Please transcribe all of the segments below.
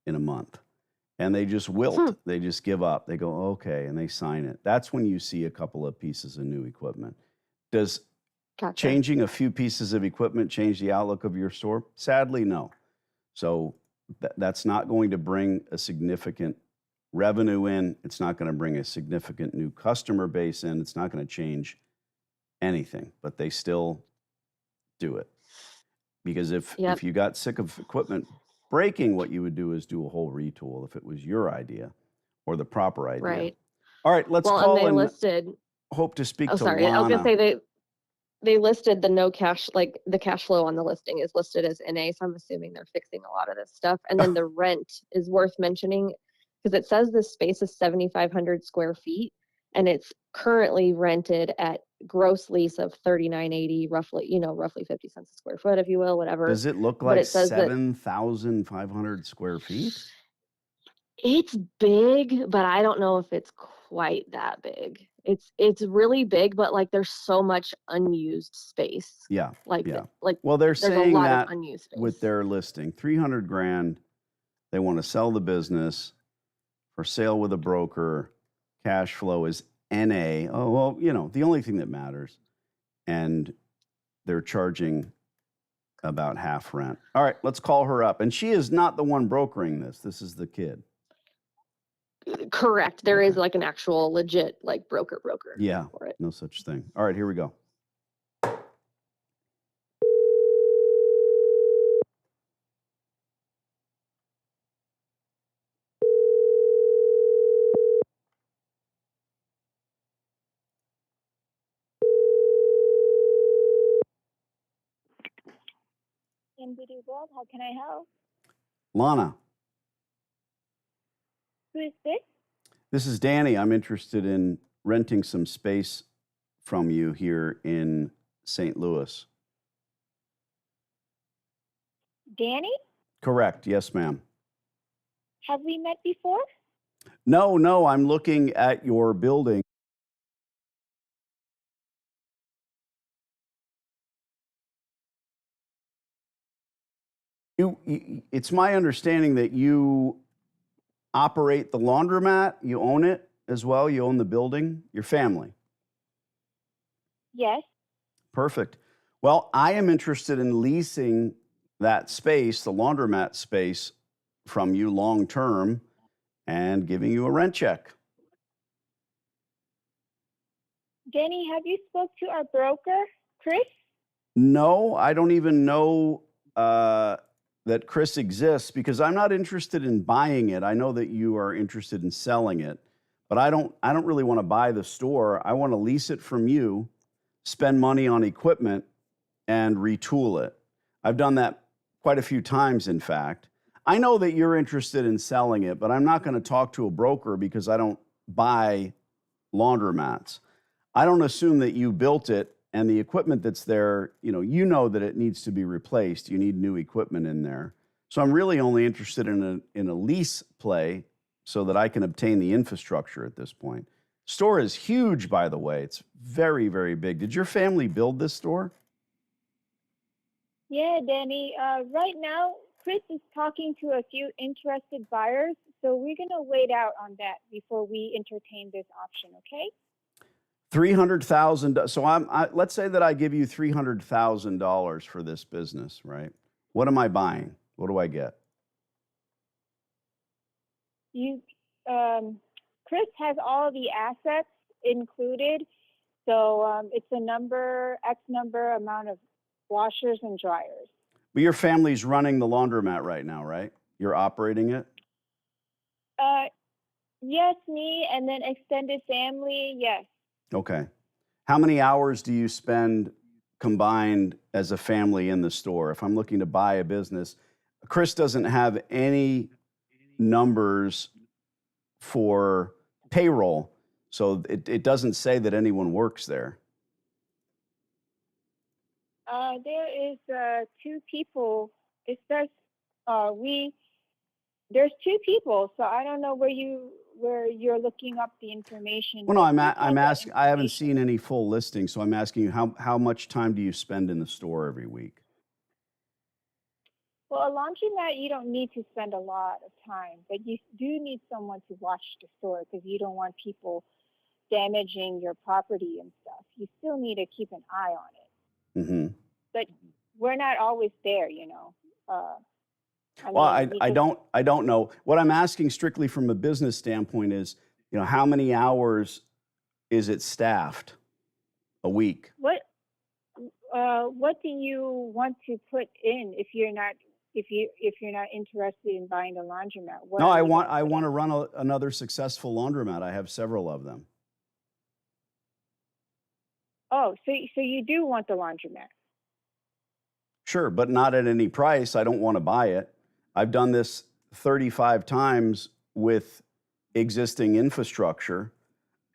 in a month. And they just wilt. They just give up. They go, okay, and they sign it. That's when you see a couple of pieces of new equipment. Does Gotcha. changing a few pieces of equipment change the outlook of your store? Sadly, no. So that's not going to bring a significant revenue in. It's not going to bring a significant new customer base in. It's not going to change anything, but they still do it. Because Yep. if you got sick of equipment breaking, what you would do is do a whole retool if it was your idea or the proper idea. Right. All right, let's Well, and call they and listed hope to speak oh, to sorry. I was gonna Lana. say they listed the no cash, like the cash flow on the listing is listed as NA, so I'm assuming they're fixing a lot of this stuff. And then the rent is worth mentioning because it says this space is 7,500 square feet, and it's currently rented at gross lease of 39.80, roughly, roughly 50 cents a square foot, if you will, whatever. Does it look But like it says that 7,500 square feet? it's big, but I don't know if it's quite that big. It's really big, but like there's so much unused space. Yeah, yeah. Like Well, they're there's a saying lot of that unused with space. their listing, 300 grand, they want to sell the business for sale with a broker. Cash flow is NA. Oh, well, the only thing that matters. And they're charging about half rent. All right, let's call her up. And she is not the one brokering this. This is the kid. Correct. There is Okay. like an actual legit like broker Yeah, for it. no such thing. All right, here we go. MBD World, how can I help? Lana, Who is this? this is Danny. I'm interested in renting some space from you here in St. Louis. Danny? Correct. Yes, ma'am. Have we met before? No, I'm looking at your building. It's my understanding that you operate the laundromat. You own it as well. You own the building, your family. Yes. Perfect. Well, I am interested in leasing that space, the laundromat space, from you long term and giving you a rent check. Danny, have you spoke to our broker, Chris? No, I don't even know that Chris exists because I'm not interested in buying it. I know that you are interested in selling it, but I don't really want to buy the store. I want to lease it from you, spend money on equipment, and retool it. I've done that quite a few times, in fact. I know that you're interested in selling it, but I'm not going to talk to a broker because I don't buy laundromats. I don't assume that you built it and the equipment that's there, you know that it needs to be replaced. You need new equipment in there. So I'm really only interested in a lease play so that I can obtain the infrastructure at this point. Store is huge, by the way. It's very, very big. Did your family build this store? Yeah, Danny. Right now, Chris is talking to a few interested buyers, so we're going to wait out on that before we entertain this option, okay? 300,000. So let's say that I give you $300,000 for this business, right? What am I buying? What do I get? Chris has all the assets included, so it's a X number amount of washers and dryers. But your family's running the laundromat right now, right? You're operating it? Yes, me, and then extended family, yes. Okay. How many hours do you spend combined as a family in the store? If I'm looking to buy a business, Chris doesn't have any numbers for payroll, so it doesn't say that anyone works there. There is two people. It says there's two people, so I don't know where you're looking up the information. Well, no, But Chris I'm has that asking. I haven't information. seen any full listing, so I'm asking you how much time do you spend in the store every week? Well, a laundromat, you don't need to spend a lot of time, but you do need someone to watch the store because you don't want people damaging your property and stuff. You still need to keep an eye on it. Hmm. But we're not always there, you know. I Well, mean, we just, I don't know. What I'm asking strictly from a business standpoint is, how many hours is it staffed a week? what do you want to put in if you're not interested in buying the laundromat? What No, are I you want gonna put to in? run another successful laundromat. I have several of them. Oh, so you do want the laundromat? Sure, but not at any price. I don't want to buy it. I've done this 35 times with existing infrastructure.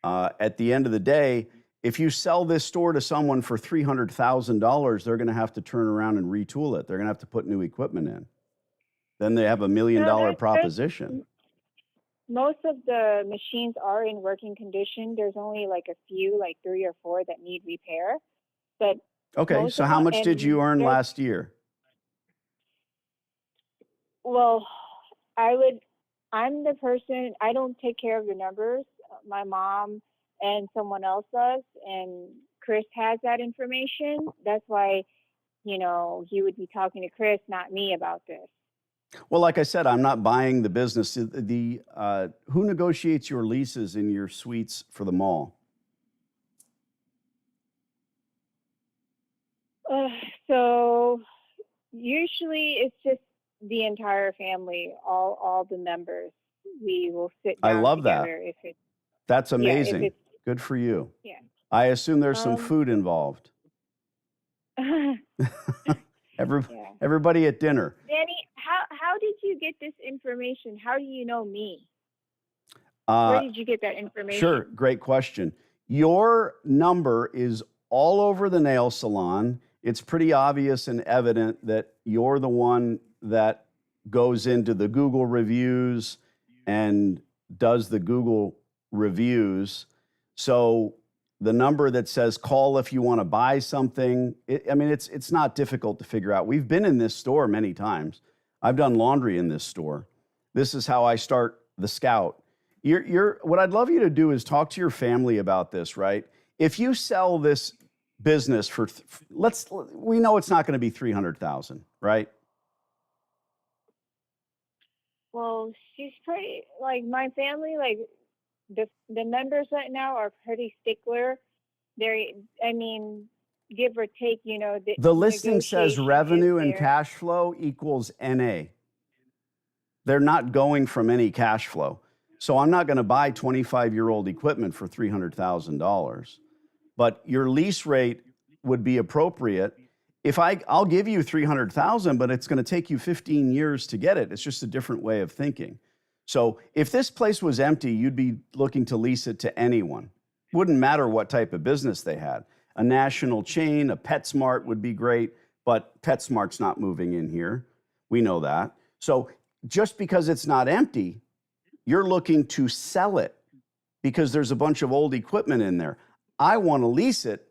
At the end of the day, if you sell this store to someone for $300,000, they're going to have to turn around and retool it. They're going to have to put new equipment in. Then they have $1 million No, proposition. most of the machines are in working condition. There's only like a few, like 3 or 4 that need repair. But Okay, most so of how them, much did you earn there's, last year? well, I'm the person, I don't take care of the numbers. My mom and someone else does, and Chris has that information. That's why, he would be talking to Chris, not me, about this. Well, like I said, I'm not buying the business. Who negotiates your leases in your suites for the mall? So usually it's just the entire family, all the members. We will sit I down love that. together if it's, That's yeah, if amazing. it's, Good for you. yeah. I assume there's some Um, food involved. Every, yeah. everybody at dinner. Danny, how did you get this information? How do you know me? Where Uh, did you get that information? sure, great question. Your number is all over the nail salon. It's pretty obvious and evident that you're the one that goes into the Google reviews and does the Google reviews. So the number that says call if you want to buy something, it's not difficult to figure out. We've been in this store many times. I've done laundry in this store. This is how I start the scout. What I'd love you to do is talk to your family about this, right? If you sell this business for, we know it's not going to be 300,000, right? Well, she's pretty, like, my family, like, the members right now are pretty stickler. Give or take, The listing says negotiation revenue is and there. cash flow equals NA. They're not going from any cash flow. So I'm not going to buy 25-year-old equipment for $300,000. But your lease rate would be appropriate. If I'll give you 300,000, but it's going to take you 15 years to get it. It's just a different way of thinking. So if this place was empty, you'd be looking to lease it to anyone. Wouldn't matter what type of business they had. A national chain, a PetSmart would be great, but PetSmart's not moving in here. We know that. So just because it's not empty, you're looking to sell it because there's a bunch of old equipment in there. I want to lease it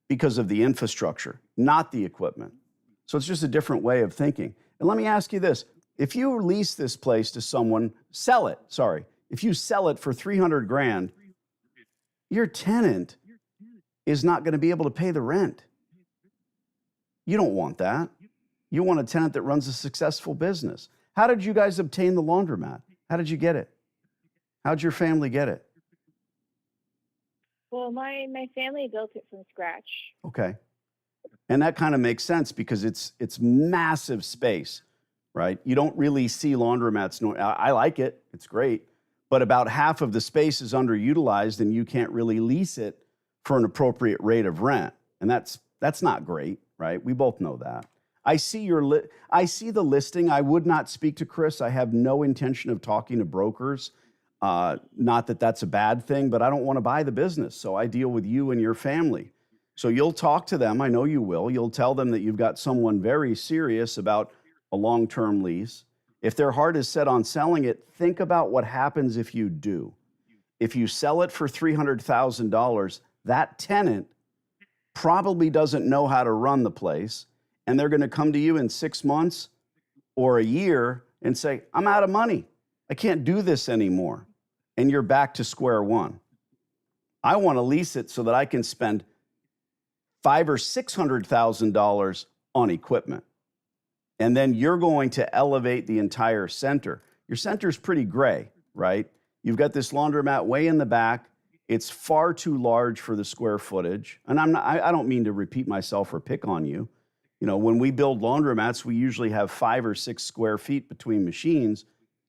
because of the infrastructure, not the equipment. So it's just a different way of thinking. And let me ask you this. If you lease this place to someone, if you sell it for 300 grand, your tenant is not going to be able to pay the rent. You don't want that. You want a tenant that runs a successful business. How did you guys obtain the laundromat? How did you get it? How'd your family get it? Well, my family built it from scratch. Okay. And that kind of makes sense because it's massive space, right? You don't really see laundromats. I like it. It's great. But about half of the space is underutilized and you can't really lease it for an appropriate rate of rent. And that's not great, right? We both know that. I see the listing. I would not speak to Chris. I have no intention of talking to brokers. Not that that's a bad thing, but I don't want to buy the business. So I deal with you and your family. So you'll talk to them. I know you will. You'll tell them that you've got someone very serious about a long-term lease. If their heart is set on selling it, think about what happens if you do. If you sell it for $300,000, that tenant probably doesn't know how to run the place, and they're going to come to you in 6 months or a year and say, I'm out of money. I can't do this anymore. And you're back to square one. I want to lease it so that I can spend $500,000 or $600,000 on equipment. And then you're going to elevate the entire center. Your center's pretty gray, right? You've got this laundromat way in the back. It's far too large for the square footage. And I don't mean to repeat myself or pick on you. You know, when we build laundromats, we usually have 5 or 6 square feet between machines.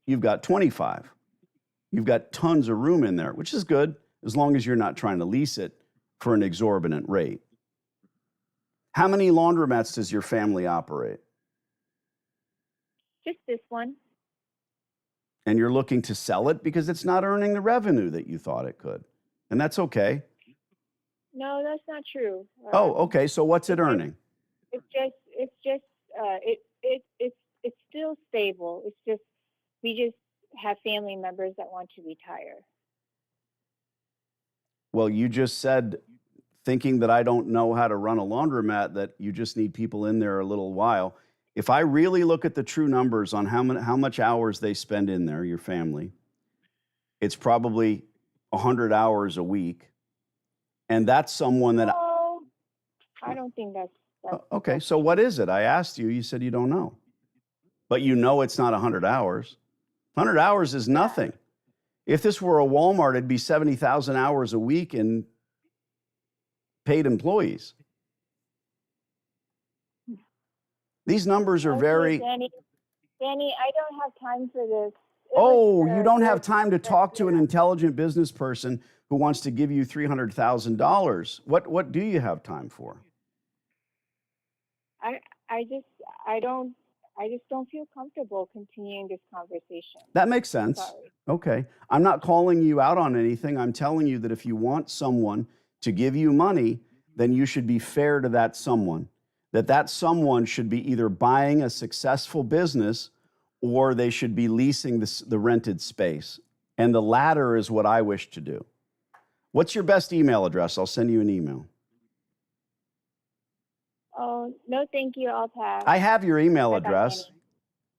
You've got 25. You've got tons of room in there, which is good as long as you're not trying to lease it for an exorbitant rate. How many laundromats does your family operate? Just this one. And you're looking to sell it because it's not earning the revenue that you thought it could. And that's okay. No, that's not true. Oh, okay. So what's it earning? It's still stable. It's just, we just have family members that want to retire. Well, you just said, thinking that I don't know how to run a laundromat, that you just need people in there a little while. If I really look at the true numbers on how much hours they spend in there, your family, it's probably 100 hours a week. And that's someone that... No, I don't think that's okay, so what is it? I asked you, you said you don't know. But you know it's not 100 hours. 100 hours is nothing. If this were a Walmart, it'd be 70,000 hours a week in paid employees. These numbers are very... Danny, I don't have time for this. You don't have time to talk to an intelligent business person who wants to give you $300,000. What do you have time for? I just don't feel comfortable continuing this conversation. That makes sense. Sorry. Okay. I'm not calling you out on anything. I'm telling you that if you want someone to give you money, then you should be fair to that someone. That someone should be either buying a successful business or they should be leasing the rented space. And the latter is what I wish to do. What's your best email address? I'll send you an email. Oh, no, thank you. I'll pass. I have your email address.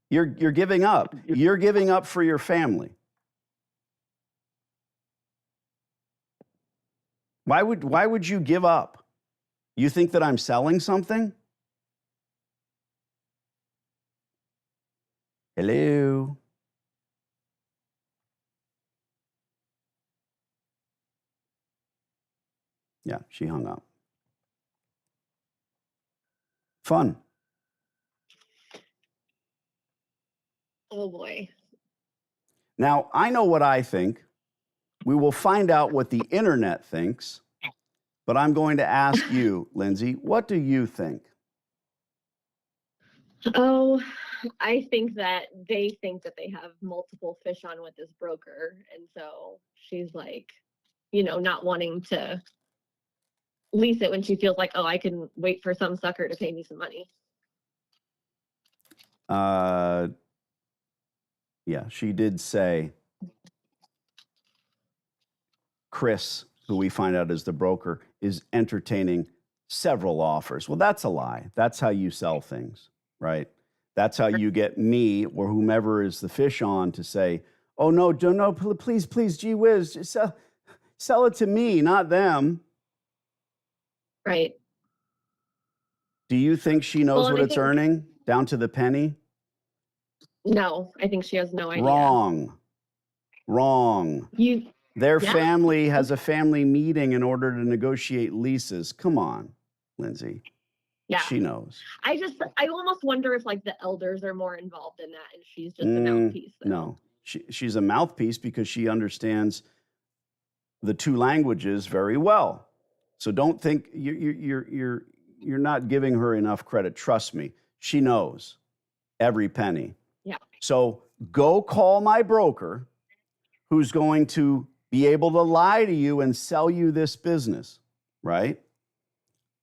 You're giving up. You're giving up for your family. Why would you give up? You think that I'm selling something? Hello? Yeah, she hung up. Fun. Oh boy. Now, I know what I think. We will find out what the internet thinks, but I'm going to ask you, Lindsay, what do you think? Oh, I think that they think that they have multiple fish on with this broker. And so she's like, not wanting to lease it when she feels like, oh, I can wait for some sucker to pay me some money. Yeah, she did say Chris, who we find out is the broker, is entertaining several offers. Well, that's a lie. That's how you sell things, right? That's how you get me or whomever is the fish on to say, oh, no, please, gee whiz, just sell it to me, not them. Right. Do you think she knows what it's earning down to the penny? No, I think she has no idea. Wrong. Their family has a family meeting in order to negotiate leases. Come on, Lindsay. Yeah. She knows. I almost wonder if the elders are more involved in that and she's just a mouthpiece. No, she's a mouthpiece because she understands the two languages very well. So don't think you're not giving her enough credit. Trust me, she knows every penny. Yeah. So go call my broker who's going to be able to lie to you and sell you this business, right?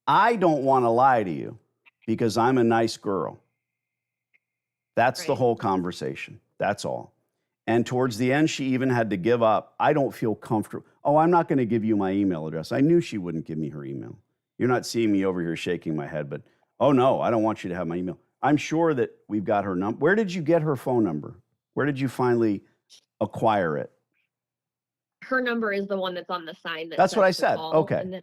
I don't want to lie to you because I'm a nice girl. That's the whole conversation. That's all. And towards the end, she even had to give up. I don't feel comfortable. Oh, I'm not going to give you my email address. I knew she wouldn't give me her email. You're not seeing me over here shaking my head, but oh no, I don't want you to have my email. I'm sure that we've got her number. Where did you get her phone number? Where did you finally acquire it? Her number is the one that's on the sign that That's what I says to said. call, Okay. and then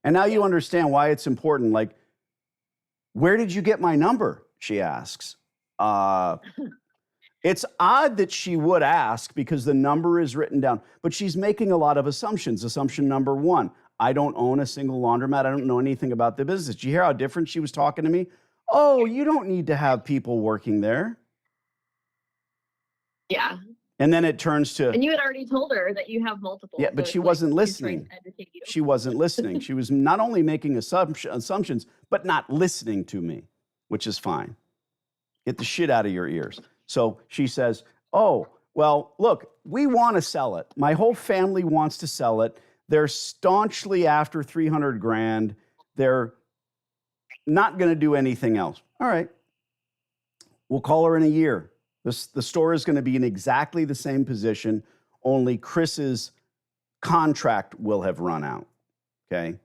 And now you Yeah. understand why it's important. Like, where did you get my number? She asks. It's odd that she would ask because the number is written down, but she's making a lot of assumptions. Assumption number one, I don't own a single laundromat. I don't know anything about the business. Did you hear how different she was talking to me? Oh, you don't need to have people working there. Yeah. And then it turns to, And you had already told her that you have multiple. yeah, but so she it's wasn't like she's trying listening. to educate you. She wasn't listening. She was not only making assumptions, but not listening to me, which is fine. Get the shit out of your ears. So she says, oh, well, look, we want to sell it. My whole family wants to sell it. They're staunchly after 300 grand. They're not going to do anything else. All right. We'll call her in a year. The store is going to be in exactly the same position, only Chris's contract will have run out. Okay.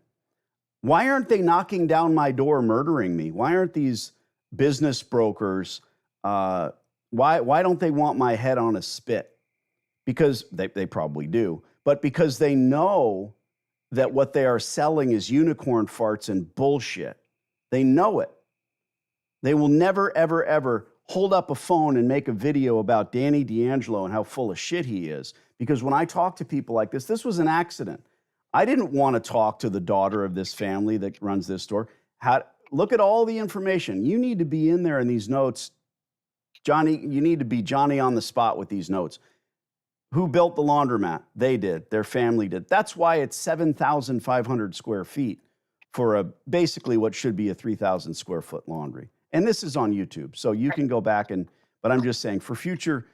Why aren't they knocking down my door, murdering me? Why aren't these business brokers, why don't they want my head on a spit? Because they probably do, but because they know that what they are selling is unicorn farts and bullshit. They know it. They will never, ever, ever hold up a phone and make a video about Danny D'Angelo and how full of shit he is. Because when I talk to people like this was an accident. I didn't want to talk to the daughter of this family that runs this store. Look at all the information. You need to be in there in these notes. Johnny, you need to be Johnny on the spot with these notes. Who built the laundromat? They did. Their family did. That's why it's 7,500 square feet for basically what should be a 3,000 square foot laundry. And this is on YouTube, so you can go back but I'm just saying for future,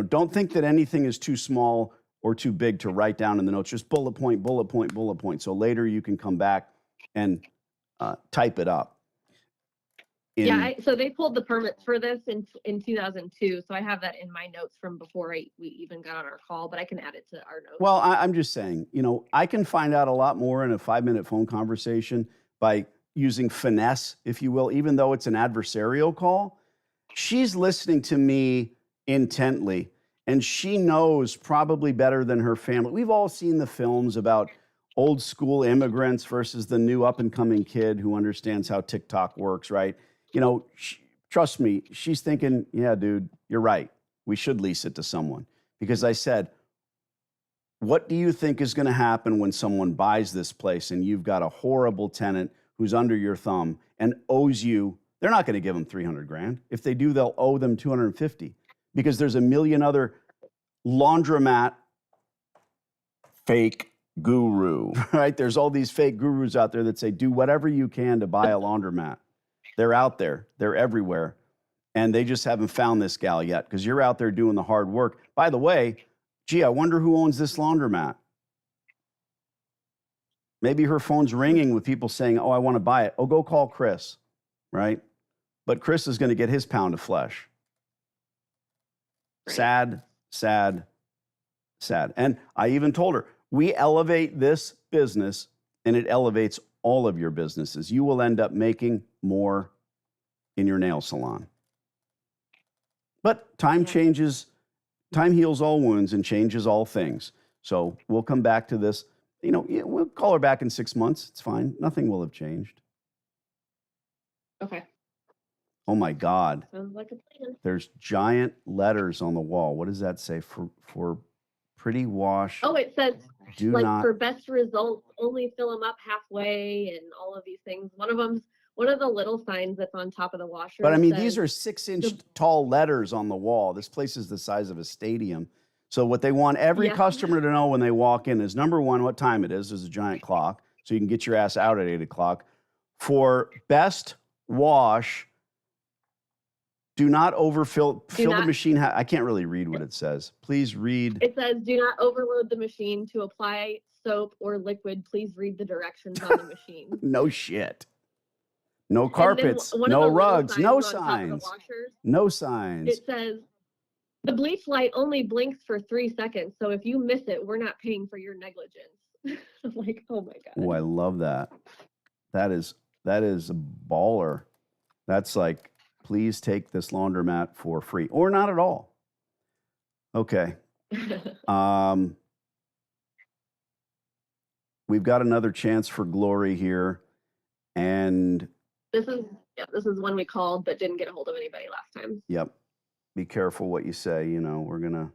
don't think that anything is too small or too big to write down in the notes. Just bullet point, bullet point, bullet point. So later you can come back and type it up. So they pulled the permits for this in 2002. So I have that in my notes from before we even got on our call, but I can add it to our notes. Well, I'm just saying, I can find out a lot more in a 5-minute phone conversation by using finesse, if you will, even though it's an adversarial call. She's listening to me intently, and she knows probably better than her family. We've all seen the films about old school immigrants versus the new up and coming kid who understands how TikTok works, right? Trust me, she's thinking, yeah, dude, you're right. We should lease it to someone. Because I said, what do you think is going to happen when someone buys this place and you've got a horrible tenant who's under your thumb and owes you? They're not going to give them 300 grand. If they do, they'll owe them 250 because there's a million other laundromat fake guru, right? There's all these fake gurus out there that say, do whatever you can to buy a laundromat. They're out there. They're everywhere. And they just haven't found this gal yet because you're out there doing the hard work. By the way, gee, I wonder who owns this laundromat. Maybe her phone's ringing with people saying, oh, I want to buy it. Oh, go call Chris, right? But Chris is going to get his pound of flesh. Right. Sad, sad, sad. And I even told her, we elevate this business and it elevates all of your businesses. You will end up making more in your nail salon. But time changes, time heals all wounds and changes all things. So we'll come back to this. We'll call her back in 6 months. It's fine. Nothing will have changed. Okay. Oh my God. Sounds like a plan. There's giant letters on the wall. What does that say? For pretty wash. Oh, it says Do like not. for best results, only fill them up halfway and all of these things. One of the little signs that's on top of the washer. But I mean, says, these are 6-inch tall letters on the wall. This place is the size of a stadium. So what they want every customer to know when they walk in is, number one, what time it is. There's a giant clock, so you can get your ass out at 8 o'clock. For best wash, do not overfill the machine. I can't really read what it says. Please read. It says, do not overload the machine. To apply soap or liquid, please read the directions on the machine. No shit. No carpets, no rugs, no signs. No signs. It says, the bleach light only blinks for 3 seconds, so if you miss it, we're not paying for your negligence. I'm like, oh my God. Oh, I love that. That is a baller. That's like please take this laundromat for free or not at all. Okay. We've got another chance for glory here. And This is one we called but didn't get a hold of anybody last time. yep, be careful what you say. You know, we're going to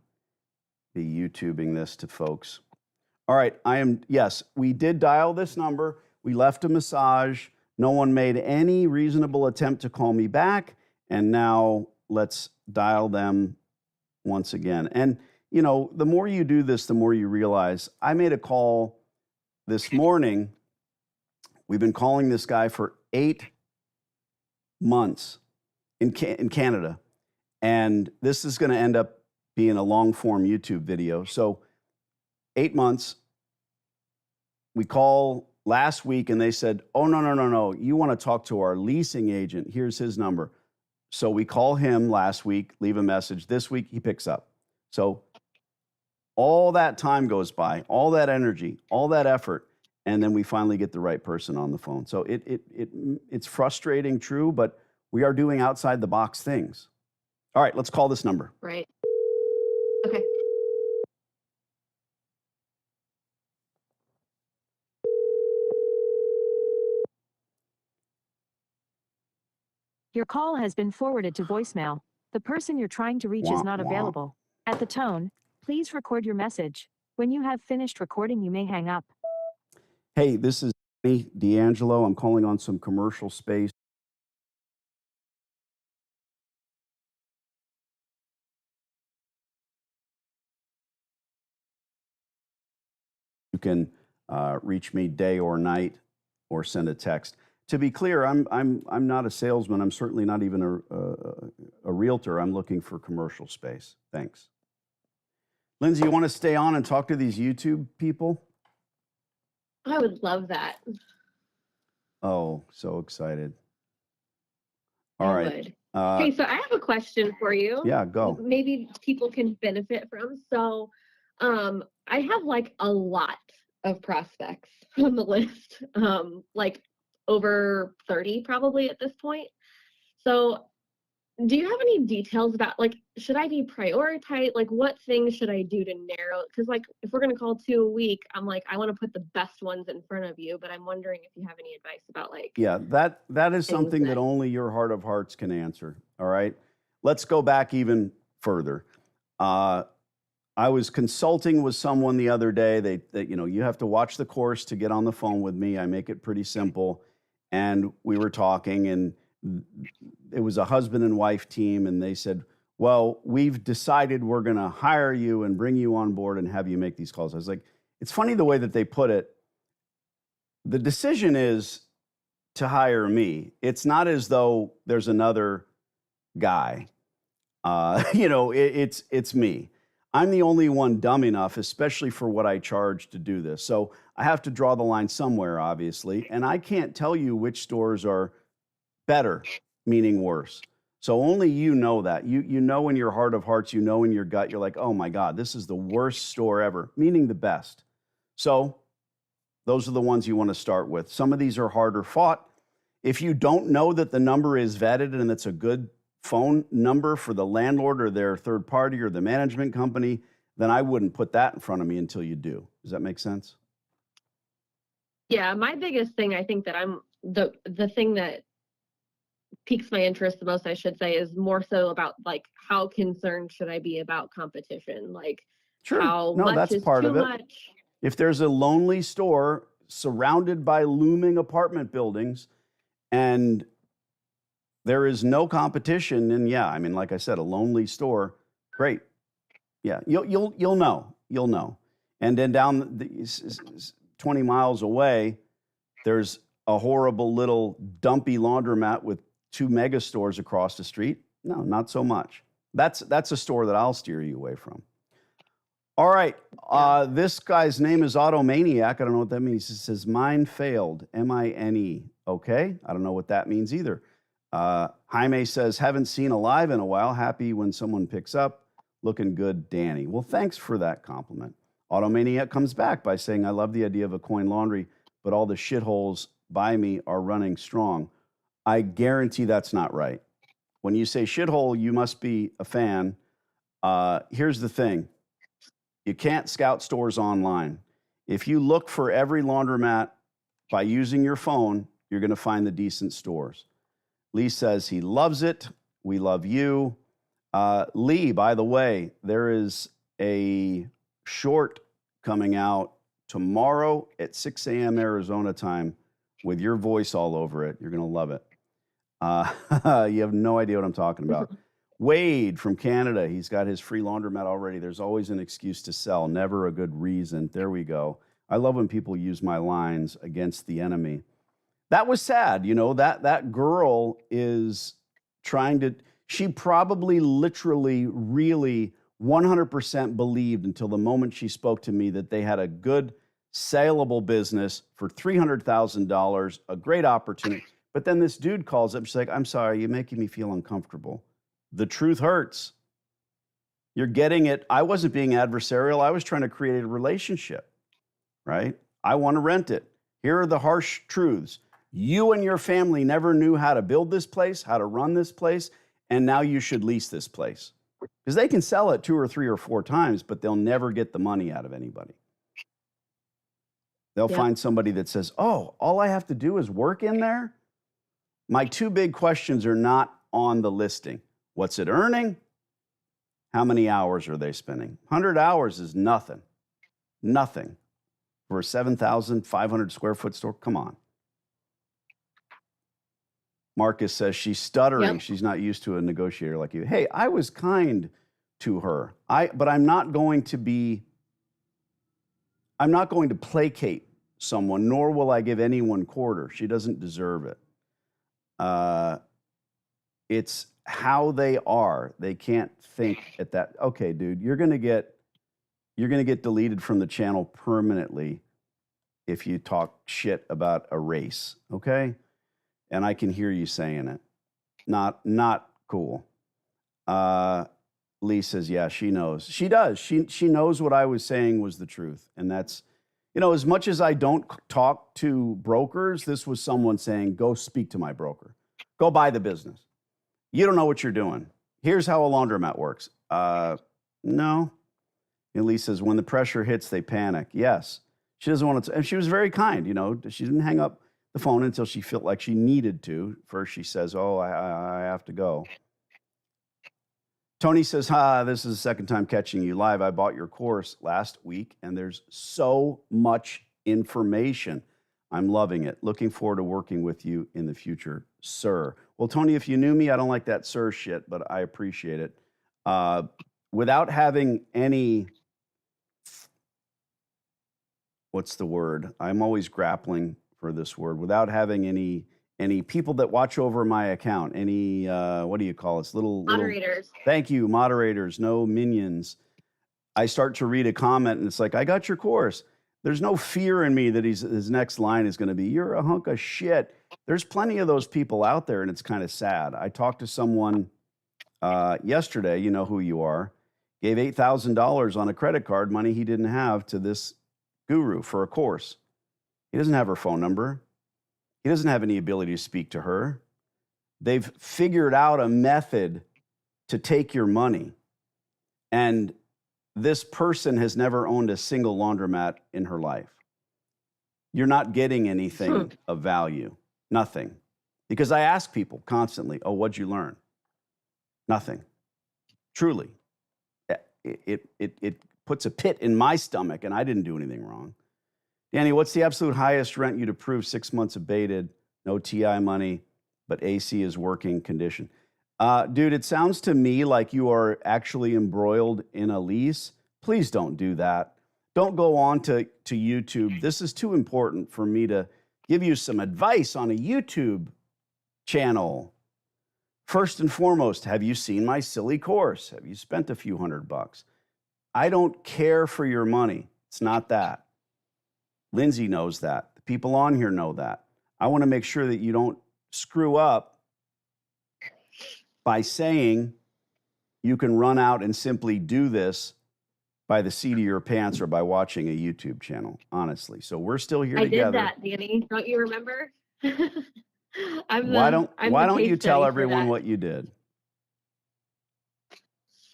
be YouTubing this to folks. All right, yes, we did dial this number. We left a massage. No one made any reasonable attempt to call me back. And now let's dial them once again. And, you know, the more you do this, the more you realize. I made a call this morning. We've been calling this guy for 8 months in Canada. And this is going to end up being a long form YouTube video. So 8 months. We call last week and they said, oh, no. You want to talk to our leasing agent. Here's his number. So we call him last week, leave a message. This week he picks up. So all that time goes by, all that energy, all that effort, and then we finally get the right person on the phone. So it's frustrating, true, but we are doing outside the box things. All right, let's call this number. Right. Okay. Your call has been forwarded to voicemail. The person you're trying to reach is not available. At the tone, please record your message. When you have finished recording, you may hang up. Hey, this is D'Angelo. I'm calling on some commercial space. You can reach me day or night or send a text. To be clear, I'm not a salesman. I'm certainly not even a realtor. I'm looking for commercial space. Thanks. Lindsay, you want to stay on and talk to these YouTube people? I would love that. Oh, so excited. All right. Okay, so I have a question for you. Yeah, go. Maybe people can benefit from. So I have like a lot of prospects on the list, like over 30 probably at this point. So do you have any details about, like, should I be prioritized? Like, what things should I do to narrow? Because, like, if we're going to call 2 a week, I'm like, I want to put the best ones in front of you, but I'm wondering if you have any advice about, like, yeah, that is something that only your heart of hearts can answer. All right. Let's go back even further. I was consulting with someone the other day. They you have to watch the course to get on the phone with me. I make it pretty simple. And we were talking, and it was a husband and wife team, and they said, well, we've decided we're going to hire you and bring you on board and have you make these calls. I was like, it's funny the way that they put it. The decision is to hire me. It's not as though there's another guy. It's me. I'm the only one dumb enough, especially for what I charge to do this. So I have to draw the line somewhere, obviously. And I can't tell you which stores are better, meaning worse. So only you know that. You know in your heart of hearts, you know in your gut, you're like, oh my God, this is the worst store ever, meaning the best. So those are the ones you want to start with. Some of these are harder fought. If you don't know that the number is vetted and it's a good phone number for the landlord or their third party or the management company, then I wouldn't put that in front of me until you do. Does that make sense? Yeah, my biggest thing, I think that I'm the thing that piques my interest the most, I should say, is more so about, like, how concerned should I be about competition? Like, sure. How no, much that's is part too of it. much? If there's a lonely store surrounded by looming apartment buildings and there is no competition, and yeah, I mean, like I said, a lonely store, great. Yeah, you'll know. And then down 20 miles away, there's a horrible little dumpy laundromat with 2 mega stores across the street. No, not so much. That's a store that I'll steer you away from. All right. This guy's name is Automaniac. I don't know what that means. It says mine failed, M-I-N-E. Okay. I don't know what that means either. Jaime says, haven't seen a live in a while. Happy when someone picks up. Looking good, Danny. Well, thanks for that compliment. Automaniac comes back by saying, I love the idea of a coin laundry, but all the shitholes by me are running strong. I guarantee that's not right. When you say shithole, you must be a fan. Here's the thing. You can't scout stores online. If you look for every laundromat by using your phone, you're going to find the decent stores. Lee says he loves it. We love you. Lee, by the way, there is a short coming out tomorrow at 6 a.m. Arizona time with your voice all over it. You're going to love it. You have no idea what I'm talking about. Wade from Canada, he's got his free laundromat already. There's always an excuse to sell, never a good reason. There we go. I love when people use my lines against the enemy. That was sad, you know, that girl is trying to, she probably literally really 100% believed until the moment she spoke to me that they had a good saleable business for $300,000, a great opportunity. But then this dude calls up, she's like, I'm sorry, you're making me feel uncomfortable. The truth hurts. You're getting it. I wasn't being adversarial. I was trying to create a relationship, right? I want to rent it. Here are the harsh truths. You and your family never knew how to build this place, how to run this place, and now you should lease this place. Because they can sell it 2 or 3 or 4 times, but they'll never get the money out of anybody. They'll find somebody that says, oh, all I have to do is work in there? My 2 big questions are not on the listing. What's it earning? How many hours are they spending? 100 hours is nothing. Nothing. For a 7,500 square foot store? Come on. Marcus says she's stuttering. Yep. She's not used to a negotiator like you. Hey, I was kind to her. But I'm not going to placate someone, nor will I give anyone quarter. She doesn't deserve it. It's how they are. They can't think at that. Okay, dude, you're gonna get deleted from the channel permanently if you talk shit about a race. Okay, and I can hear you saying it. Not cool. Lee says, yeah, she knows. She does. She knows what I was saying was the truth, and that's, you know, as much as I don't talk to brokers, this was someone saying, go speak to my broker. Go buy the business. You don't know what you're doing. Here's how a laundromat works. No. Elise says, when the pressure hits, they panic. Yes. She doesn't want to, and she was very kind, you know. She didn't hang up the phone until she felt like she needed to. First, she says, oh, I have to go. Tony says, this is the second time catching you live. I bought your course last week, and there's so much information. I'm loving it. Looking forward to working with you in the future, sir. Well, Tony, if you knew me, I don't like that sir shit, but I appreciate it. Without having any, what's the word? I'm always grappling for this word. Without having any people that watch over my account, any, what do you call it? Moderators. Thank you, moderators, no minions. I start to read a comment and it's like, I got your course. There's no fear in me that his next line is going to be, you're a hunk of shit. There's plenty of those people out there, and it's kind of sad. I talked to someone yesterday, you know who you are, gave $8,000 on a credit card, money he didn't have, to this guru for a course. He doesn't have her phone number. He doesn't have any ability to speak to her. They've figured out a method to take your money. And this person has never owned a single laundromat in her life. You're not getting anything of value. Nothing. Because I ask people constantly, oh, what'd you learn? Nothing. Truly. It puts a pit in my stomach, and I didn't do anything wrong. Danny, what's the absolute highest rent you'd approve? 6 months abated, no TI money, but AC is working condition. Dude, it sounds to me like you are actually embroiled in a lease. Please don't do that. Don't go on to YouTube. This is too important for me to give you some advice on a YouTube channel. First and foremost, have you seen my silly course? Have you spent a few $100? I don't care for your money. It's not that. Lindsay knows that. The people on here know that. I want to make sure that you don't screw up by saying you can run out and simply do this by the seat of your pants or by watching a YouTube channel, honestly. So we're still here together. I did that, Danny. Don't you remember? Why don't you tell everyone what you did?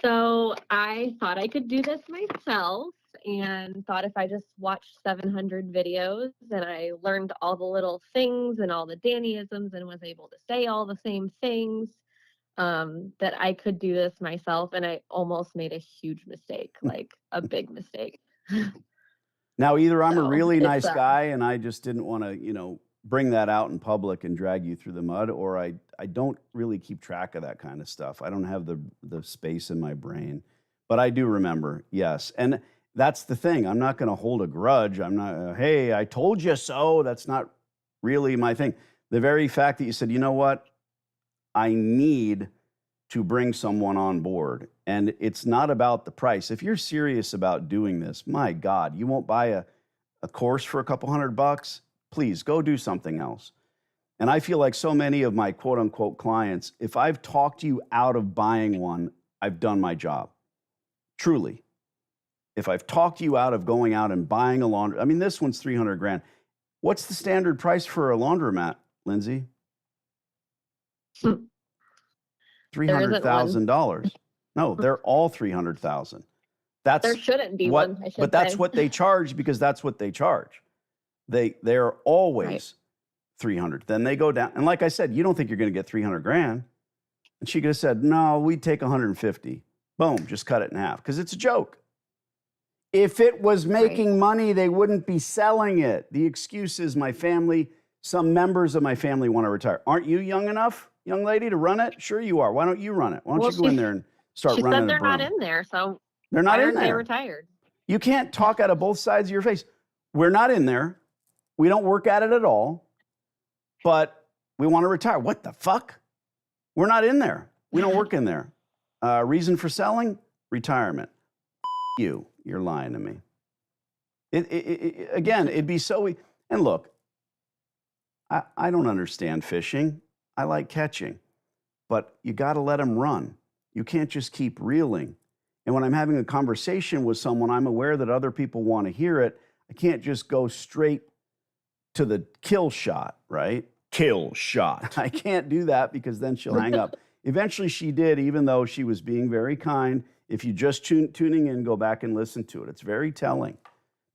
So I thought I could do this myself and thought if I just watched 700 videos and I learned all the little things and all the Dannyisms and was able to say all the same things, that I could do this myself. And I almost made a huge mistake, like a big mistake. Now, either I'm a So really it's, nice guy and I just didn't want to, bring that out in public and drag you through the mud, or I don't really keep track of that kind of stuff. I don't have the space in my brain, but I do remember, yes. And that's the thing. I'm not going to hold a grudge. I'm not, hey, I told you so. That's not really my thing. The very fact that you said, you know what, I need to bring someone on board. And it's not about the price. If you're serious about doing this, my God, you won't buy a course for a couple $100. Please go do something else. And I feel like so many of my quote unquote clients, if I've talked you out of buying one, I've done my job. Truly. If I've talked you out of going out and buying a laundry, I mean, this one's 300 grand. What's the standard price for a laundromat, Lindsay? $300,000. No, they're all 300,000. That's There shouldn't be what, one, I should but that's say. what they charge because that's what they charge. They're always 300. Then they go down. And like I said, you don't think you're going to get 300 grand. And she could have said, no, we'd take 150. Boom, just cut it in half because it's a joke. If it was making money, they wouldn't be selling it. The excuse is my family, some members of my family want to retire. Aren't you young enough, young lady, to run it? Sure you are. Why don't you run it? Why don't you go in there and start She running said a they're not broom? in there, so They're not why in aren't they there. retired? You can't talk out of both sides of your face. We're not in there. We don't work at it at all, but we want to retire. What the fuck? We're not in there. We don't work in there. Reason for selling? Retirement. You're lying to me. Again, it'd be so. And look, I don't understand fishing. I like catching, but you got to let them run. You can't just keep reeling. And when I'm having a conversation with someone, I'm aware that other people want to hear it. I can't just go straight to the kill shot, right? Kill shot. I can't do that because then she'll hang up. Eventually she did, even though she was being very kind. If you just tuning in, go back and listen to it. It's very telling.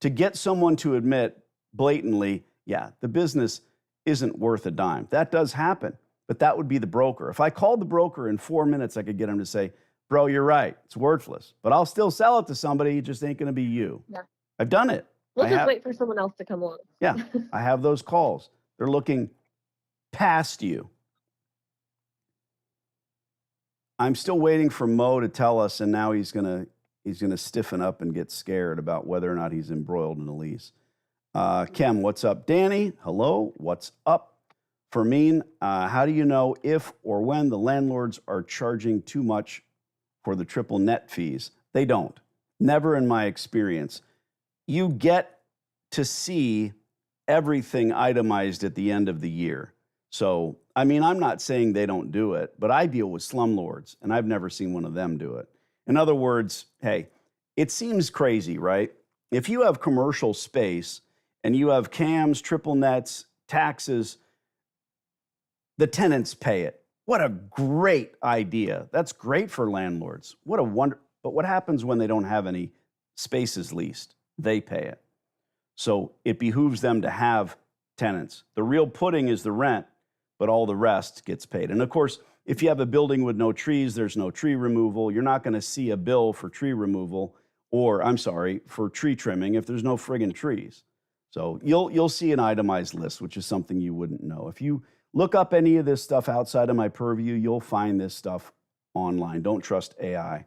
To get someone to admit blatantly, yeah, the business isn't worth a dime. That does happen, but that would be the broker. If I called the broker in 4 minutes, I could get him to say, bro, you're right. It's worthless, but I'll still sell it to somebody. It just ain't going to be you. Yeah. I've done it. We'll just wait for someone else to come along. Yeah, I have those calls. They're looking past you. I'm still waiting for Mo to tell us, and now he's gonna stiffen up and get scared about whether or not he's embroiled in a lease. Kem, what's up? Danny, hello, what's up? Fermin, how do you know if or when the landlords are charging too much for the triple net fees? They don't. Never in my experience. You get to see everything itemized at the end of the year. So, I mean, I'm not saying they don't do it, but I deal with slumlords, and I've never seen one of them do it. In other words, hey, it seems crazy, right? If you have commercial space and you have cams, triple nets, taxes, the tenants pay it. What a great idea. That's great for landlords. What a wonder. But what happens when they don't have any spaces leased? They pay it. So it behooves them to have tenants. The real pudding is the rent, but all the rest gets paid. And of course, if you have a building with no trees, there's no tree removal. You're not going to see a bill for tree removal for tree trimming if there's no friggin' trees. So you'll see an itemized list, which is something you wouldn't know. If you look up any of this stuff outside of my purview, you'll find this stuff online. Don't trust AI.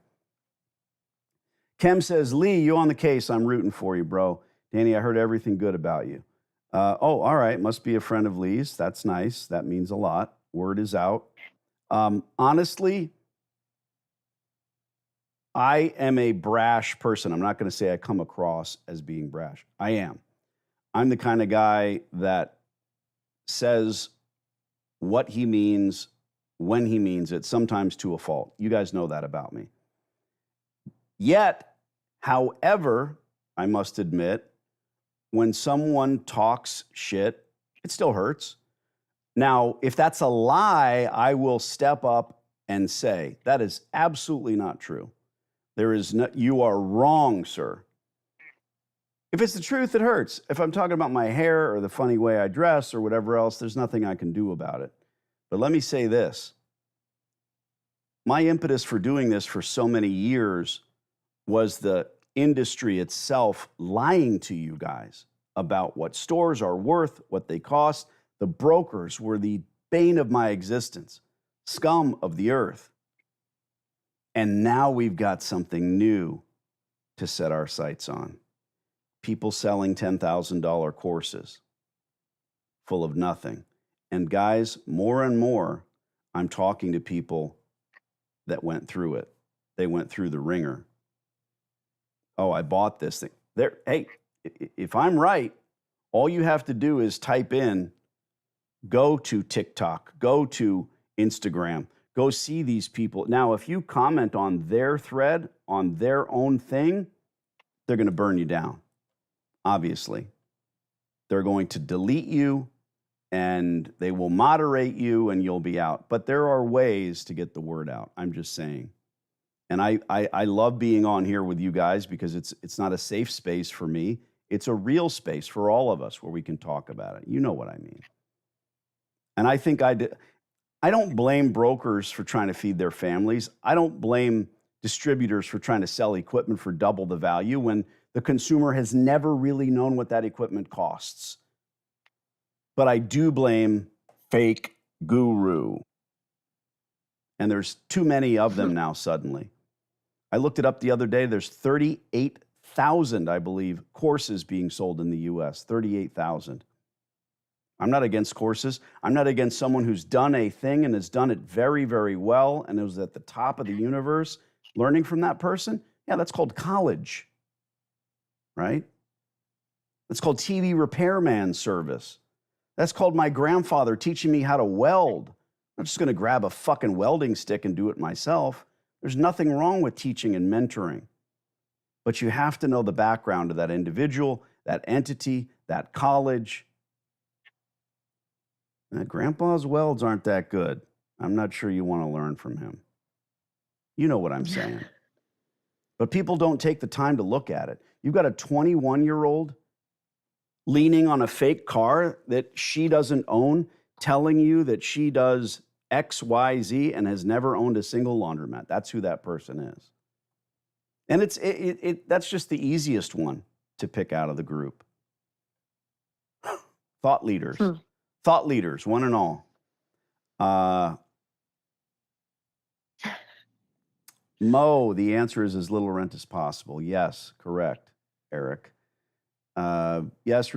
Kem says, Lee, you on the case. I'm rooting for you, bro. Danny, I heard everything good about you. All right. Must be a friend of Lee's. That's nice. That means a lot. Word is out. Honestly, I am a brash person. I'm not going to say I come across as being brash. I am. I'm the kind of guy that says what he means when he means it, sometimes to a fault. You guys know that about me. Yet, however, I must admit, when someone talks shit, it still hurts. Now, if that's a lie, I will step up and say, that is absolutely not true. There is no, you are wrong, sir. If it's the truth, it hurts. If I'm talking about my hair or the funny way I dress or whatever else, there's nothing I can do about it. But let me say this. My impetus for doing this for so many years was the industry itself lying to you guys about what stores are worth, what they cost. The brokers were the bane of my existence, scum of the earth. And now we've got something new to set our sights on. People selling $10,000 courses full of nothing. And guys, more and more, I'm talking to people that went through it. They went through the ringer. Oh, I bought this thing. Hey, if I'm right, all you have to do is type in, go to TikTok, go to Instagram, go see these people. Now, if you comment on their thread, on their own thing, they're going to burn you down, obviously. They're going to delete you, and they will moderate you, and you'll be out. But there are ways to get the word out. I'm just saying. And I love being on here with you guys because it's not a safe space for me. It's a real space for all of us where we can talk about it. You know what I mean. And I think I don't blame brokers for trying to feed their families. I don't blame distributors for trying to sell equipment for double the value when the consumer has never really known what that equipment costs. But I do blame fake guru. And there's too many of them now suddenly. I looked it up the other day. There's 38,000, I believe, courses being sold in the U.S. 38,000. I'm not against courses. I'm not against someone who's done a thing and has done it very, very well and is at the top of the universe. Learning from that person, yeah, that's called college, right? That's called TV repairman service. That's called my grandfather teaching me how to weld. I'm just going to grab a fucking welding stick and do it myself. There's nothing wrong with teaching and mentoring. But you have to know the background of that individual, that entity, that college. Grandpa's welds aren't that good. I'm not sure you want to learn from him. You know what I'm saying. But people don't take the time to look at it. You've got a 21-year-old leaning on a fake car that she doesn't own, telling you that she does X, Y, Z, and has never owned a single laundromat. That's who that person is. And that's just the easiest one to pick out of the group. Thought leaders. Thought leaders, one and all. Mo, the answer is as little rent as possible. Yes, correct, Eric. Yes,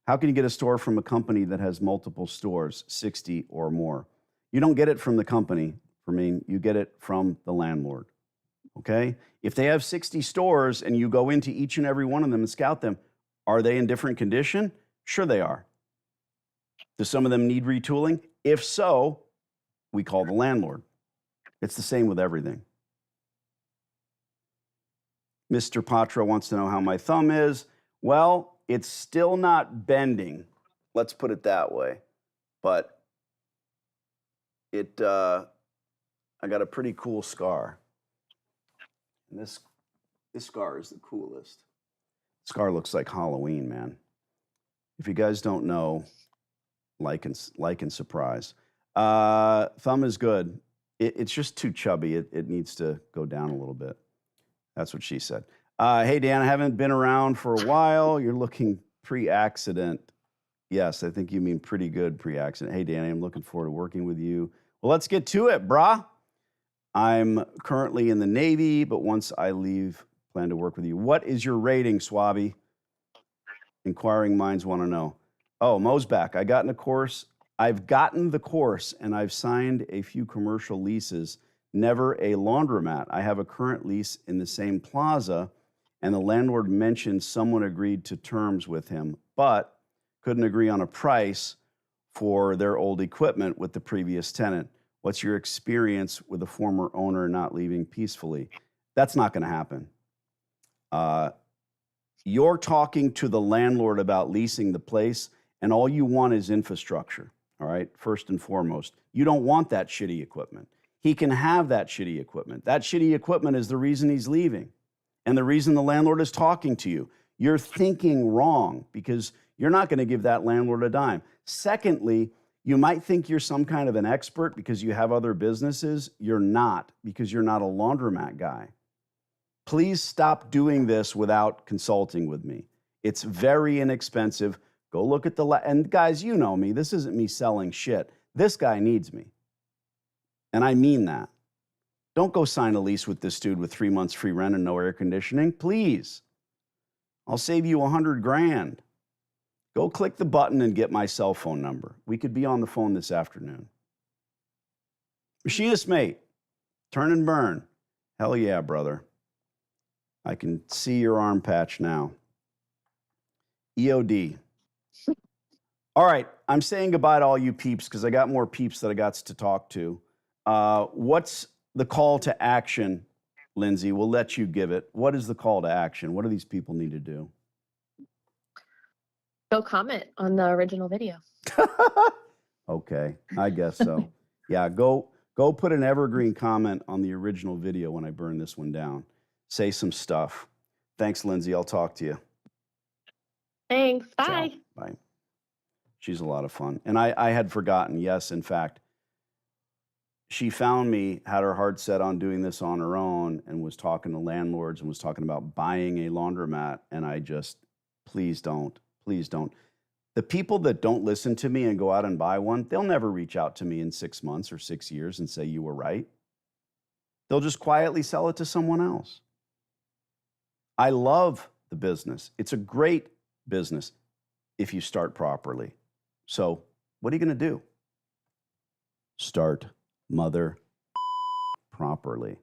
how can you get a store from a company that has multiple stores, 60 or more? You don't get it from the company, you get it from the landlord, okay? If they have 60 stores and you go into each and every one of them and scout them, are they in different condition? Sure they are. Do some of them need retooling? If so, we call the landlord. It's the same with everything. Mr. Patra wants to know how my thumb is. Well, it's still not bending. Let's put it that way. But I got a pretty cool scar. And this scar is the coolest. Scar looks like Halloween, man. If you guys don't know, like and surprise. Thumb is good. It's just too chubby. It needs to go down a little bit. That's what she said. Hey, Dan, I haven't been around for a while. You're looking pre-accident. Yes, I think you mean pretty good pre-accident. Hey, Danny, I'm looking forward to working with you. Well, let's get to it, brah. I'm currently in the Navy, but once I leave, plan to work with you. What is your rating, Swabby? Inquiring minds want to know. Oh, Mo's back. I've gotten the course, and I've signed a few commercial leases. Never a laundromat. I have a current lease in the same plaza, and the landlord mentioned someone agreed to terms with him, but couldn't agree on a price for their old equipment with the previous tenant. What's your experience with the former owner not leaving peacefully? That's not going to happen. You're talking to the landlord about leasing the place, and all you want is infrastructure, all right? First and foremost. You don't want that shitty equipment. he can have that shitty equipment. That shitty equipment is the reason he's leaving and the reason the landlord is talking to you. You're thinking wrong because you're not going to give that landlord a dime. Secondly, you might think you're some kind of an expert because you have other businesses. You're not, because you're not a laundromat guy. Please stop doing this without consulting with me. It's very inexpensive. Go look at and guys, you know me. This isn't me selling shit. This guy needs me. And I mean that. Don't go sign a lease with this dude with 3 months free rent and no air conditioning. Please. I'll save you $100,000. Go click the button and get my cell phone number. We could be on the phone this afternoon. Machinist mate, turn and burn. Hell yeah, brother. I can see your arm patch now. EOD. All right, I'm saying goodbye to all you peeps because I got more peeps that I got to talk to. What's the call to action, Lindsay? We'll let you give it. What is the call to action? What do these people need to do? Go comment on the original video. Okay, I guess so. Yeah, go put an evergreen comment on the original video when I burn this one down. Say some stuff. Thanks, Lindsay. I'll talk to you. Thanks. Ciao. Bye. Bye. She's a lot of fun. And I had forgotten, yes, in fact, she found me, had her heart set on doing this on her own, and was talking to landlords and was talking about buying a laundromat. And I just, please don't. Please don't. The people that don't listen to me and go out and buy one, they'll never reach out to me in 6 months or 6 years and say you were right. They'll just quietly sell it to someone else. I love the business. It's a great business if you start properly. So what are you going to do? Start mother properly.